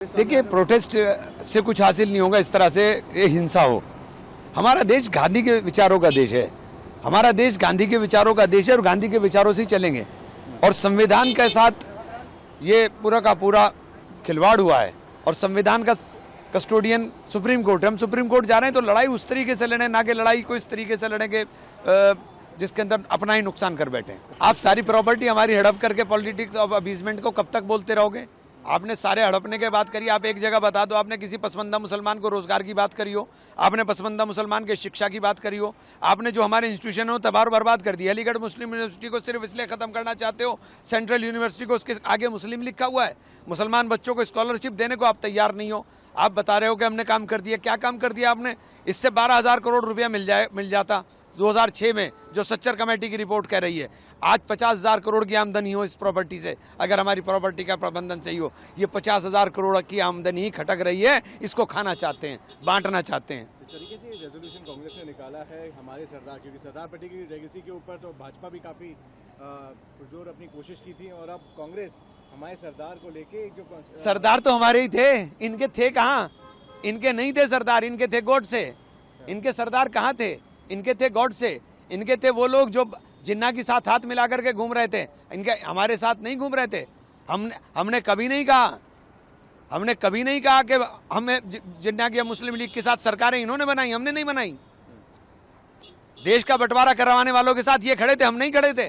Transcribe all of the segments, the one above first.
देखिए, प्रोटेस्ट से कुछ हासिल नहीं होगा। इस तरह से ये हिंसा हो। हमारा देश गांधी के विचारों का देश है। हमारा देश गांधी के विचारों का देश है और गांधी के विचारों से ही चलेंगे। और संविधान के साथ ये पूरा का पूरा खिलवाड़ हुआ है और संविधान का कस्टोडियन सुप्रीम कोर्ट है। हम सुप्रीम कोर्ट जा रहे हैं तो लड़ाई उस तरीके से लड़ें, ना कि लड़ाई को इस तरीके से लड़ेंगे जिसके अंदर अपना ही नुकसान कर बैठे। आप सारी प्रॉपर्टी हमारी हड़प करके पॉलिटिक्स ऑफ अपीसमेंट को कब तक बोलते रहोगे? आपने सारे हड़पने की बात करी। आप एक जगह बता दो, आपने किसी पसमंदा मुसलमान को रोजगार की बात करी हो, आपने पसमंदा मुसलमान के शिक्षा की बात करी हो, आपने जो हमारे इंस्टीट्यूशन हो तबाह बर्बाद कर दिया। अलीगढ़ मुस्लिम यूनिवर्सिटी को सिर्फ इसलिए खत्म करना चाहते हो, सेंट्रल यूनिवर्सिटी को उसके आगे मुस्लिम लिखा हुआ है। मुसलमान बच्चों को स्कॉलरशिप देने को आप तैयार नहीं हो। आप बता रहे हो कि हमने काम कर दिया। क्या काम कर दिया आपने? इससे 12,000 करोड़ रुपया मिल जाता 2006 में, जो सच्चर कमेटी की रिपोर्ट कह रही है। आज 50,000 करोड़ की आमदनी हो इस प्रॉपर्टी से, अगर हमारी प्रॉपर्टी का प्रबंधन सही हो। ये 50,000 करोड़ की आमदनी ही खटक रही है। इसको खाना चाहते हैं, बांटना चाहते हैं। जिस तरीके से रेजोल्यूशन कांग्रेस ने निकाला है हमारे सरदार, क्योंकि सरदार पटेल की लेगेसी के ऊपर तो भाजपा भी काफ़ी पुरजोर अपनी कोशिश की थी, और अब कांग्रेस हमारे सरदार को लेके जो सरदार तो हमारे ही थे, इनके थे कहाँ? इनके नहीं थे सरदार, इनके थे गॉड से। इनके सरदार कहाँ थे? इनके थे गॉड से। इनके थे वो लोग जो जिन्ना के साथ हाथ मिला करके घूम रहे थे। इनके हमारे साथ नहीं घूम रहे थे। हमने कभी नहीं कहा कि हमें जिन्ना की मुस्लिम लीग के साथ सरकारें इन्होंने बनाई, हमने नहीं बनाई। देश का बंटवारा करवाने वालों के साथ ये खड़े थे, हम नहीं खड़े थे।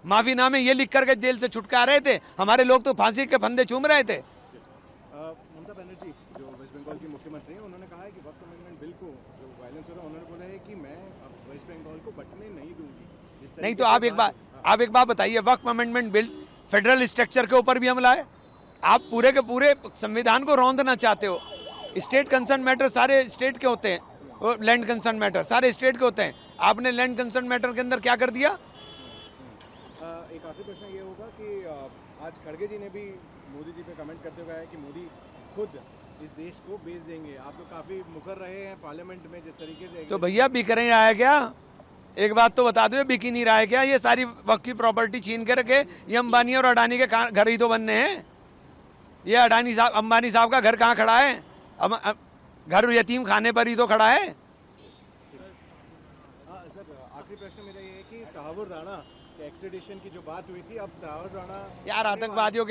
माफीनामे ये लिख करके जेल से छुटका रहे थे। हमारे लोग तो फांसी के फंदे चूम रहे थे। ममता बनर्जी जो वेस्ट बंगाल की मुख्यमंत्री हैं, उन्होंने कहा है कि वक्त अमेंडमेंट बिल को जो वायलेंस हो रहा है, उन्होंने बोला है कि मैं अब वेस्ट बंगाल को बंटने नहीं दूंगी। नहीं तो आप एक बात बताइए, वक्त अमेंडमेंट बिल फेडरल स्ट्रक्चर के ऊपर भी हमला है। आप पूरे के पूरे संविधान को रौंदना चाहते हो। स्टेट कंसर्न मैटर सारे स्टेट के होते हैं, और लैंड कंसर्न मैटर सारे स्टेट के होते हैं। आपने लैंड कंसर्न मैटर के अंदर क्या कर दिया? एक आखिरी प्रश्न ये होगा कि आज खड़गे जी ने भी मोदी जी पे कमेंट करते हुए कहा है कि मोदी खुद इस देश को बेच देंगे। आप तो काफी मुकर रहे हैं पार्लियामेंट में जिस तरीके से। तो भैया बिक नहीं रहा है क्या? एक बात तो बता दो, बिक ही नहीं रहा है क्या? ये सारी वक्त की प्रॉपर्टी छीन के रखे। ये अंबानी और अडानी के घर ही तो बनने हैं। ये अंबानी साहब का घर कहाँ खड़ा है? घर यतीम खाने पर ही तो खड़ा है। सर, आखिरी प्रश्न मेरा ये है कि तहावुर राणा एक्सट्रेडिशन की जो बात हुई थी, अब तहावुर राणा यार आतंकवादियों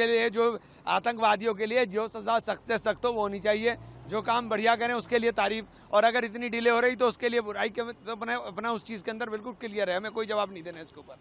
के लिए जो सजा सख्त से सख्त हो वो होनी चाहिए। जो काम बढ़िया करें उसके लिए तारीफ, और अगर इतनी डिले हो रही तो उसके लिए बुराई के तो अपना उस चीज़ के अंदर बिल्कुल क्लियर है। हमें कोई जवाब नहीं देना इसके ऊपर।